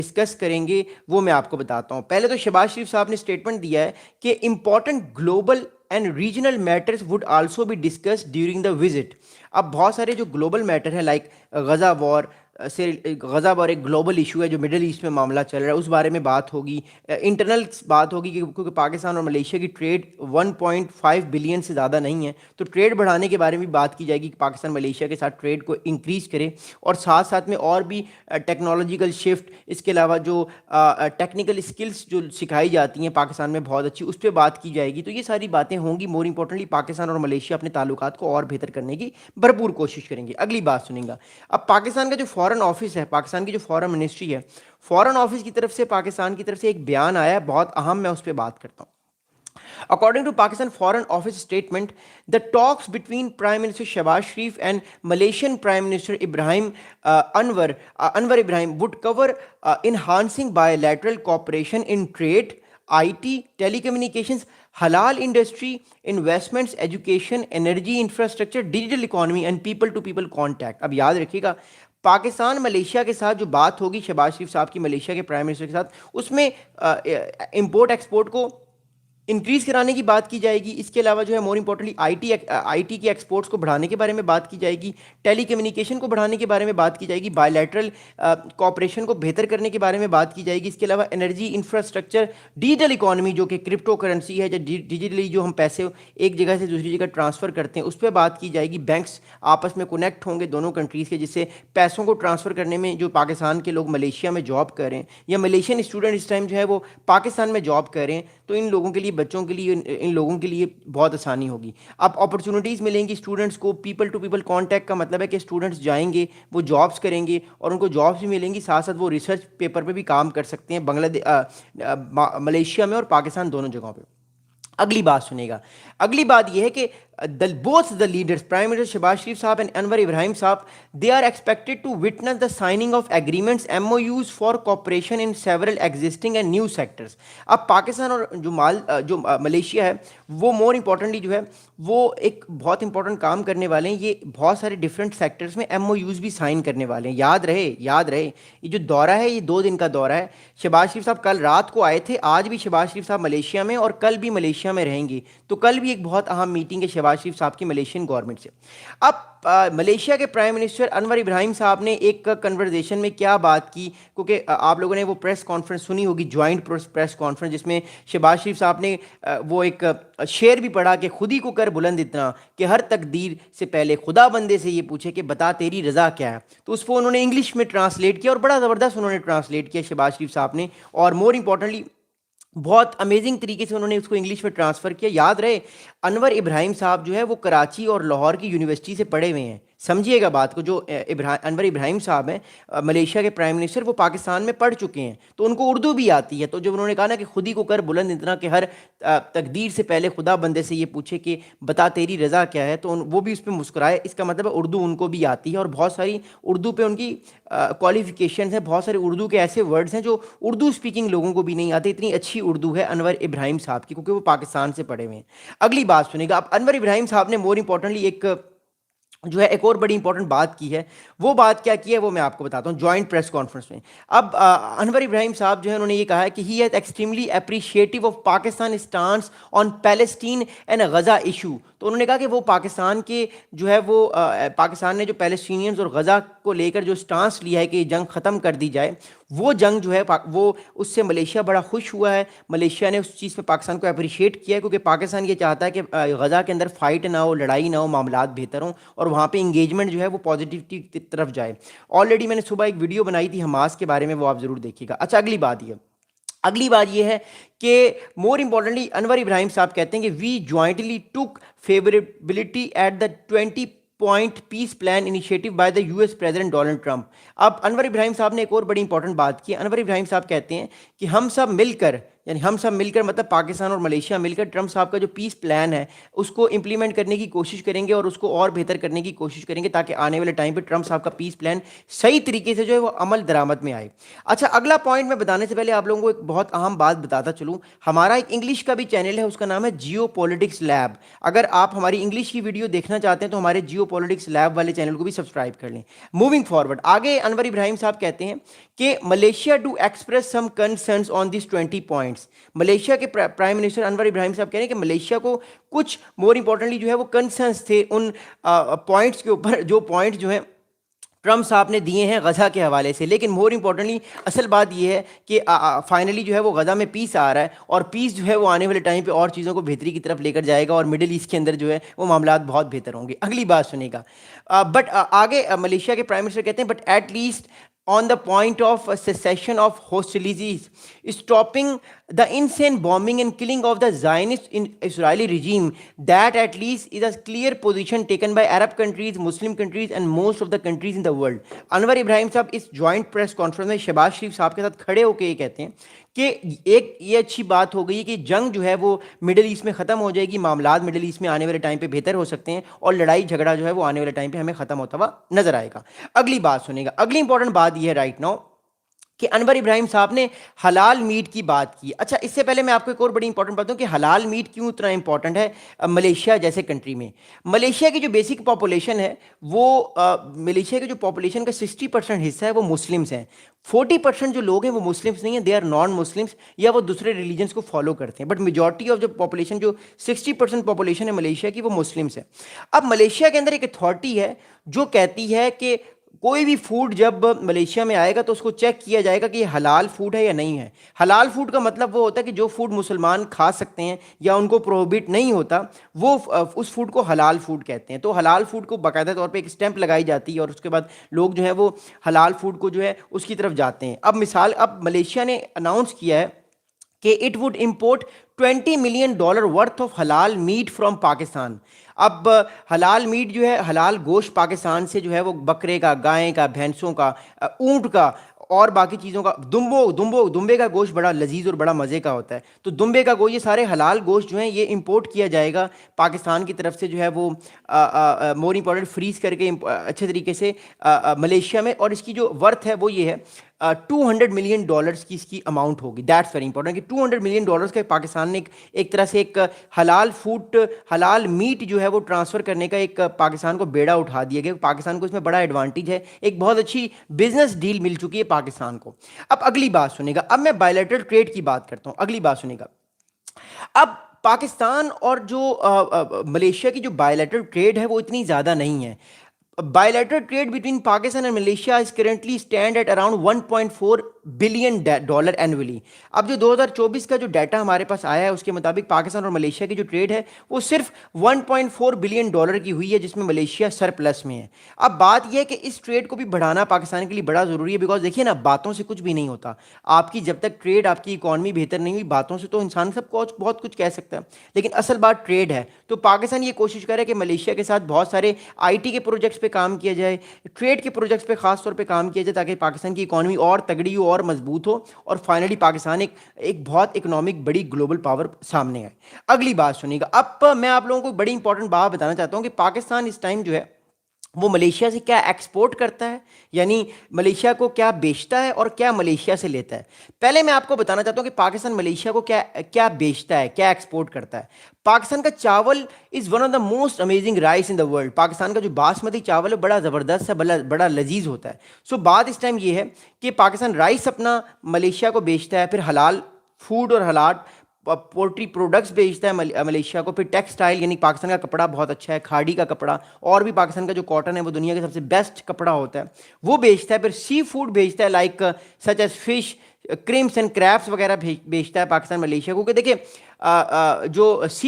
Discuss کریں گے وہ میں آپ کو بتاتا ہوں. پہلے تو شہباز شریف صاحب نے اسٹیٹمنٹ دیا ہے کہ important global and regional matters would also be discussed during the visit. اب بہت سارے جو گلوبل میٹر ہیں لائک غزہ وار ایک گلوبل ایشو ہے جو مڈل ایسٹ میں معاملہ چل رہا ہے, اس بارے میں بات ہوگی. انٹرنل بات ہوگی کیونکہ پاکستان اور ملیشیا کی ٹریڈ 1.5 بلین سے زیادہ نہیں ہے, تو ٹریڈ بڑھانے کے بارے میں بھی بات کی جائے گی کہ پاکستان ملیشیا کے ساتھ ٹریڈ کو انکریز کرے, اور ساتھ ساتھ میں اور بھی ٹیکنالوجیکل شفٹ, اس کے علاوہ جو ٹیکنیکل اسکلس جو سکھائی جاتی ہیں پاکستان میں بہت اچھی, اس پہ بات کی جائے گی. تو یہ ساری باتیں ہوں گی. مور امپورٹنٹلی پاکستان اور ملیشیا اپنے تعلقات کو اور بہتر کرنے کی بھرپور کوشش کریں گے. اگلی بات سنیں گا. اب پاکستان کا جو فارن آفس ہے, پاکستان کی جو فارن منسٹری ہے, فارن آفس کی طرف سے پاکستان کی طرف سے ایک بیان آیا ہے بہت اہم, میں اس پہ بات کرتا ہوں. According to Pakistan Foreign Office statement, the talks between Prime Minister Shehbaz Sharif and Malaysian Prime Minister Anwar Ibrahim would cover enhancing bilateral cooperation in trade, IT, telecommunications, halal industry, investments, education, energy infrastructure, digital economy and people-to-people contact. اب یاد رکھیے گا, Pakistan Malaysia کے ساتھ جو بات ہوگی شہباز شریف صاحب کی ملیشیا کے پرائم منسٹر کے ساتھ, اس میں امپورٹ ایکسپورٹ کو انکریز کرانے کی بات کی جائے گی. اس کے علاوہ جو ہے مور امپورٹنٹلی آئی ٹی کے ایکسپورٹس کو بڑھانے کے بارے میں بات کی جائے گی, ٹیلی کمیونیکیشن کو بڑھانے کے بارے میں بات کی جائے گی, بائیلیٹرل کوآپریشن کو بہتر کرنے کے بارے میں بات کی جائے گی. اس کے علاوہ انرجی انفراسٹرکچر, ڈیجیٹل اکانومی جو کہ کرپٹو کرنسی ہے, جو ڈیجیٹلی جو ہم پیسے ایک جگہ سے دوسری جگہ ٹرانسفر کرتے ہیں, اس پہ بات کی جائے گی. بینکس آپس میں کنیکٹ ہوں گے دونوں کنٹریز کے, جس سے پیسوں کو ٹرانسفر کرنے میں جو پاکستان کے لوگ ملیشیا میں جاب کر رہے ہیں یا ملیشین اسٹوڈنٹ اس ٹائم جو ہے وہ پاکستان میں جاب کر رہے ہیں, تو ان لوگوں کے لیے, بچوں کے لیے, ان لوگوں کے لیے بہت آسانی ہوگی. اب اپرچونیٹیز ملیں گی اسٹوڈنٹس کو. پیپل ٹو پیپل کانٹیکٹ کا مطلب ہے کہ اسٹوڈنٹس جائیں گے, وہ جابس کریں گے, اور ان کو جابس بھی ملیں گی, ساتھ ساتھ وہ ریسرچ پیپر پہ بھی کام کر سکتے ہیں ملیشیا میں اور پاکستان دونوں جگہوں پہ. اگلی بات سنیے گا. اگلی بات یہ ہے کہ both the leaders, Prime Minister Shehbaz Sharif Saab and Anwar Ibrahim Saab, they are expected to witness the signing of agreements, MOUs for cooperation in several existing and new sectors. اب پاکستان اور جو ملیشیا ہے وہ more importantly جو ہے وہ ایک بہت امپورٹنٹ کام کرنے والے ہیں. یہ بہت سارے ڈفرینٹ سیکٹرز میں MOUs بھی سائن کرنے والے ہیں. یاد رہے یہ جو دورہ ہے یہ 2 دن کا دورہ ہے. شہباز شریف صاحب کل رات کو آئے تھے, آج بھی شہباز شریف صاحب ملیشیا میں اور کل بھی ملیشیا میں رہیں گے. تو کل بھی ایک بہت اہم میٹنگ ہے شہباز شریف صاحب کی ملیشین گورنمنٹ سے. اب ملیشیا کے پرائم منسٹر انور ابراہیم صاحب نے ایک کنورزیشن میں کیا بات کی, کیونکہ آپ لوگوں نے وہ پریس کانفرنس سنی ہوگی, جوائنٹ پریس کانفرنس, جس میں شہباز شریف صاحب نے وہ ایک شعر بھی پڑھا کہ خود ہی کو کر بلند اتنا کہ ہر تقدیر سے پہلے خدا بندے سے یہ پوچھے کہ بتا تیری رضا کیا ہے. تو اس کو انہوں نے انگلش میں ٹرانسلیٹ کیا اور بڑا زبردست انہوں نے ٹرانسلیٹ کیا شہباز شریف صاحب نے, اور مور امپورٹنٹلی بہت امیزنگ طریقے سے انہوں نے اس کو انگلش میں ٹرانسفر کیا. یاد رہے انور ابراہیم صاحب جو ہے وہ کراچی اور لاہور کی یونیورسٹی سے پڑھے ہوئے ہیں. سمجھیے گا بات کو, جو انور ابراہیم صاحب ہیں ملیشیا کے پرائم منسٹر, وہ پاکستان میں پڑھ چکے ہیں, تو ان کو اردو بھی آتی ہے. تو جب انہوں نے کہا نا کہ خود ہی کو کر بلند اتنا کہ ہر تقدیر سے پہلے خدا بندے سے یہ پوچھے کہ بتا تیری رضا کیا ہے, تو وہ بھی اس پہ مسکرائے. اس کا مطلب ہے اردو ان کو بھی آتی ہے, اور بہت ساری اردو پہ ان کی کوالیفیکیشنز ہیں. بہت سارے اردو کے ایسے ورڈز ہیں جو اردو اسپیکنگ لوگوں کو بھی نہیں آتے. اتنی اچھی اردو ہے انور ابراہیم صاحب کی, کیونکہ وہ پاکستان سے پڑھے ہوئے ہیں. اگلی بات سنیں گا. اب انور ابراہیم صاحب نے مور امپورٹنٹلی ایک اور بڑی امپورٹنٹ بات کی ہے. وہ بات کیا کی ہے وہ میں آپ کو بتاتا ہوں جوائنٹ پریس کانفرنس میں. اب انور ابراہیم صاحب جو ہے انہوں نے یہ کہا ہے کہ he has extremely appreciative of Pakistan stance on Palestine and Gaza issue. تو انہوں نے کہا کہ وہ پاکستان کے جو ہے وہ پاکستان نے جو پیلسٹینینز اور غزہ کو لے کر جو اسٹانس لیا ہے کہ یہ جنگ ختم کر دی جائے, وہ جنگ جو ہے وہ اس سے ملیشیا بڑا خوش ہوا ہے. ملیشیا نے اس چیز پہ پاکستان کو اپریشیٹ کیا ہے, کیونکہ پاکستان یہ چاہتا ہے کہ غزہ کے اندر فائٹ نہ ہو, لڑائی نہ ہو, معاملات بہتر ہوں, اور وہاں پہ انگیجمنٹ جو ہے وہ پازیٹیوٹی کی طرف جائے. آلریڈی میں نے صبح ایک ویڈیو بنائی تھی حماس کے بارے میں, وہ آپ ضرور دیکھیے گا. اچھا اگلی بات یہ ہے کہ مور امپورٹنٹلی انور ابراہیم صاحب کہتے ہیں کہ we jointly took favourability at the 20 point peace plan initiative by the US president Donald Trump. اب انور ابراہیم صاحب نے ایک اور بڑی امپورٹنٹ بات کی. انور ابراہیم صاحب کہتے ہیں کہ ہم سب مل کر یعنی ہم سب مل کر مطلب پاکستان اور ملیشیا مل کر ٹرمپ صاحب کا جو پیس پلان ہے اس کو امپلیمنٹ کرنے کی کوشش کریں گے اور اس کو اور بہتر کرنے کی کوشش کریں گے تاکہ آنے والے ٹائم پہ ٹرمپ صاحب کا پیس پلان صحیح طریقے سے جو ہے وہ عمل درآمد میں آئے. اچھا اگلا پوائنٹ میں بتانے سے پہلے آپ لوگوں کو ایک بہت اہم بات بتاتا چلوں. ہمارا ایک انگلش کا بھی چینل ہے, اس کا نام ہے جیو پولیٹکس لیب. اگر آپ ہماری انگلش کی ویڈیو دیکھنا چاہتے ہیں تو ہمارے جیو پولیٹکس لیب والے چینل کو بھی سبسکرائب کر لیں. موونگ فارورڈ, آگے انور ابراہیم صاحب کہتے ہیں کہ Malaysia to express some concerns on this 20 points. Malaysia کے پرائم منسٹر انور ابراہیم صاحب کہہ رہے ہیں کہ ملیشیا کو کچھ مور امپورٹنٹلی جو ہے وہ کنسرنس تھے ان پوائنٹس کے اوپر جو پوائنٹس جو ہیں ٹرمپ صاحب نے دیے ہیں غزہ کے حوالے سے. لیکن مور امپورٹنٹلی اصل بات یہ ہے کہ فائنلی جو ہے وہ غزہ میں پیس آ رہا ہے اور پیس جو ہے وہ آنے والے ٹائم پہ اور چیزوں کو بہتری کی طرف لے کر جائے گا اور مڈل ایسٹ کے اندر جو ہے وہ معاملات بہت بہتر ہوں گے. اگلی بات سنیں گا. بٹ آگے ملیشیا کے پرائم منسٹر کہتے ہیں but at least on the point of cessation of hostilities, stopping the insane bombing and killing of the Zionist Israeli regime, that at least is a clear position taken by Arab countries, Muslim countries and most of the countries in the world. Anwar Ibrahim صاحب اس joint press conference میں شہباز شریف صاحب کے ساتھ کھڑے ہو کے یہ کہتے ہیں کہ ایک یہ اچھی بات ہو گئی کہ جنگ جو ہے وہ مڈل ایسٹ میں ختم ہو جائے گی, معاملات مڈل ایسٹ میں آنے والے ٹائم پہ بہتر ہو سکتے ہیں اور لڑائی جھگڑا جو ہے وہ آنے والے ٹائم پہ ہمیں ختم ہوتا ہوا نظر آئے گا. اگلی بات سنیں گا. اگلی امپورٹنٹ بات یہ ہے رائٹ ناؤ کہ انور ابراہیم صاحب نے حلال میٹ کی بات کی. اچھا اس سے پہلے میں آپ کو ایک اور بڑی امپورٹنٹ بات دوں کہ حلال میٹ کیوں اتنا امپورٹنٹ ہے ملیشیا جیسے کنٹری میں. ملیشیا کی جو بیسک پاپولیشن ہے وہ ملیشیا کی جو پاپولیشن کا 60% حصہ ہے وہ مسلمس ہیں. 40% جو لوگ ہیں وہ مسلمس نہیں ہیں, دے آر نان مسلمس یا وہ دوسرے ریلیجنس کو فالو کرتے ہیں. بٹ میجورٹی آف جو پاپولیشن جو 60% پاپولیشن ہے ملیشیا کی وہ مسلمس ہے. اب ملیشیا کے اندر ایک اتھارٹی ہے جو کہتی ہے کہ کوئی بھی فوڈ جب ملیشیا میں آئے گا تو اس کو چیک کیا جائے گا کہ یہ حلال فوڈ ہے یا نہیں ہے. حلال فوڈ کا مطلب وہ ہوتا ہے کہ جو فوڈ مسلمان کھا سکتے ہیں یا ان کو پروہبٹ نہیں ہوتا وہ اس فوڈ کو حلال فوڈ کہتے ہیں. تو حلال فوڈ کو باقاعدہ طور پہ ایک اسٹیمپ لگائی جاتی ہے اور اس کے بعد لوگ جو ہے وہ حلال فوڈ کو جو ہے اس کی طرف جاتے ہیں. اب ملیشیا نے اناؤنس کیا ہے کہ it would import $20 million worth of حلال میٹ فرام پاکستان. اب حلال میٹ جو ہے حلال گوشت پاکستان سے جو ہے وہ بکرے کا, گائے کا, بھینسوں کا, اونٹ کا اور باقی چیزوں کا, دمبے کا گوشت بڑا لذیذ اور بڑا مزے کا ہوتا ہے. تو دمبے کا گوشت, یہ سارے حلال گوشت جو ہیں یہ امپورٹ کیا جائے گا پاکستان کی طرف سے جو ہے وہ مور امپورٹنٹ فریز کر کے اچھے طریقے سے ملیشیا میں. اور اس کی جو ورتھ ہے وہ یہ ہے $200 ملین کی اس کی اماؤنٹ ہوگی. دیٹس ویری امپورٹنٹ کہ $200 ملین کا پاکستان نے ایک طرح سے ایک حلال فوڈ حلال میٹ جو ہے وہ ٹرانسفر کرنے کا ایک پاکستان کو بیڑا اٹھا دیا گیا. پاکستان کو اس میں بڑا ایڈوانٹیج ہے, ایک بہت اچھی بزنس ڈیل مل چکی ہے پاکستان کو. اب اگلی بات سنیں گا. اب میں بائیلیٹرل ٹریڈ کی بات کرتا ہوں. اگلی بات سنیں گا. اب پاکستان اور جو ملیشیا کی جو بائیلیٹرل ٹریڈ ہے وہ اتنی زیادہ نہیں ہے. Bilateral trade between Pakistan and Malaysia is currently stand at around $1.4 billion annually. اب جو 2024 کا جو ڈیٹا ہمارے پاس آیا ہے اس کے مطابق پاکستان اور ملیشیا کی جو ٹریڈ ہے وہ صرف $1.4 بلین کی ہوئی ہے جس میں ملیشیا سرپلس میں ہے. اب بات یہ ہے کہ اس ٹریڈ کو بھی بڑھانا پاکستان کے لیے بڑا ضروری ہے بیکاز دیکھیے نا, باتوں سے کچھ بھی نہیں ہوتا. آپ کی جب تک ٹریڈ, آپ کی اکانومی بہتر نہیں ہوئی, باتوں سے تو انسان سب کو بہت کچھ کہہ سکتا ہے لیکن اصل بات ٹریڈ ہے. تو پاکستان یہ کوشش کرے کہ ملیشیا کے ساتھ بہت سارے IT کے پروجیکٹس پہ کام کیا جائے, ٹریڈ کے پروجیکٹس پہ خاص طور پہ کام کیا جائے تاکہ پاکستان کی اکانومی اور تگڑی ہو اور مضبوط ہو اور فائنلی پاکستان ایک بہت اکنامک بڑی گلوبل پاور سامنے آئے. اگلی بات سنیے گا. اب میں آپ لوگوں کو بڑی امپورٹنٹ بات بتانا چاہتا ہوں کہ پاکستان اس ٹائم جو ہے وہ ملیشیا سے کیا ایکسپورٹ کرتا ہے, یعنی ملیشیا کو کیا بیچتا ہے اور کیا ملیشیا سے لیتا ہے. پہلے میں آپ کو بتانا چاہتا ہوں کہ پاکستان ملیشیا کو کیا بیچتا ہے, کیا ایکسپورٹ کرتا ہے. پاکستان کا چاول is one of the most amazing rice in the world. Pakistan کا جو باسمتی چاول ہے بڑا زبردست ہے, بڑا لذیذ ہوتا ہے. سو بات اس ٹائم یہ ہے کہ پاکستان رائس اپنا ملیشیا کو بیچتا ہے, پھر حلال فوڈ اور حلال پولٹری پروڈکٹس بیچتا ہے ملیشیا کو, پھر ٹیکسٹائل یعنی پاکستان کا کپڑا بہت اچھا ہے, کھاڑی کا کپڑا, اور بھی پاکستان کا جو کاٹن ہے وہ دنیا کا سب سے بیسٹ کپڑا ہوتا ہے وہ بیچتا ہے. پھر سی فوڈ بیچتا ہے like such as fish, clams and crabs وغیرہ بیچتا ہے پاکستان ملیشیا کو. کہ دیکھیں جو سی